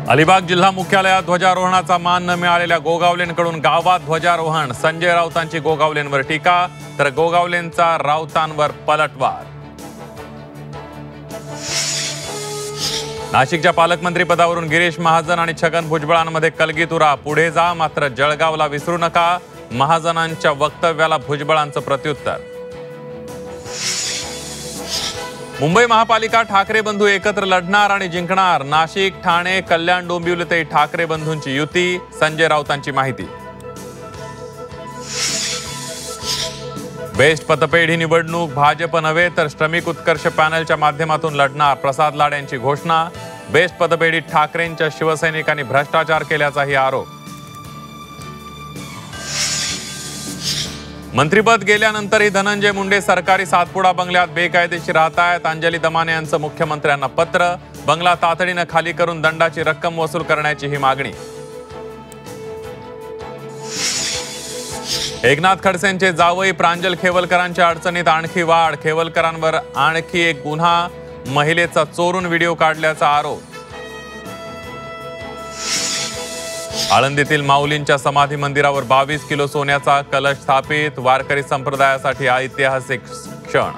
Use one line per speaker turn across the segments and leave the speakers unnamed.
अलिबाग जिल्हा मुख्यालयात ध्वजारोहणाचा मान न मिळालेल्या गोगावलेंकडून गावात ध्वजारोहण। संजय राऊतांची गोगावलेंवर टीका, तर गोगावलेंचा राऊतांवर पलटवार। नाशिकच्या पालकमंत्री पदावरून गिरीश महाजन आणि छगन भुजबळांमध्ये कलगीतुरा। पुढे जा मात्र जळगावला विसरू नका, महाजनांच्या वक्तव्याला भुजबळांचं प्रत्युत्तर। मुंबई महापालिका ठाकरे बंधू एकत्र लढणार आणि जिंकणार। नाशिक, ठाणे, कल्याण, डोंबिवलीतही ठाकरे बंधूंची युती, संजय राऊतांची माहिती। बेस्ट पतपेढी निवडणूक भाजप नव्हे तर श्रमिक उत्कर्ष पॅनलच्या माध्यमातून लढणार, प्रसाद लाड यांची घोषणा। बेस्ट पतपेढीत ठाकरेंच्या शिवसैनिकांनी भ्रष्टाचार केल्याचाही आरोप। मंत्रिपद गेल्यानंतरही धनंजय मुंडे सरकारी सातपुडा बंगल्यात बेकायदेशीर राहतायत। अंजली दमाने यांचं मुख्यमंत्र्यांना पत्र, बंगला तातडीनं खाली करून दंडाची रक्कम वसूल करण्याची ही मागणी। एकनाथ खडसेंचे जावई प्रांजल खेवलकरांच्या अडचणीत आणखी वाढ, खेवलकरांवर आणखी एक गुन्हा, महिलेचा चोरून व्हिडिओ काढल्याचा आरोप। आळंदीतील माऊलींच्या समाधी मंदिरावर 22 किलो सोन्याचा कलश स्थापित, वारकरी संप्रदायासाठी ऐतिहासिक क्षण।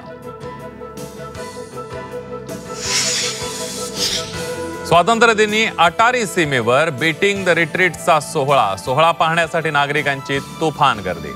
स्वातंत्र्यदिनी अटारी सीमेवर बीटिंग द रिट्रीटचा सोहळा पाहण्यासाठी नागरिकांची तुफान गर्दी।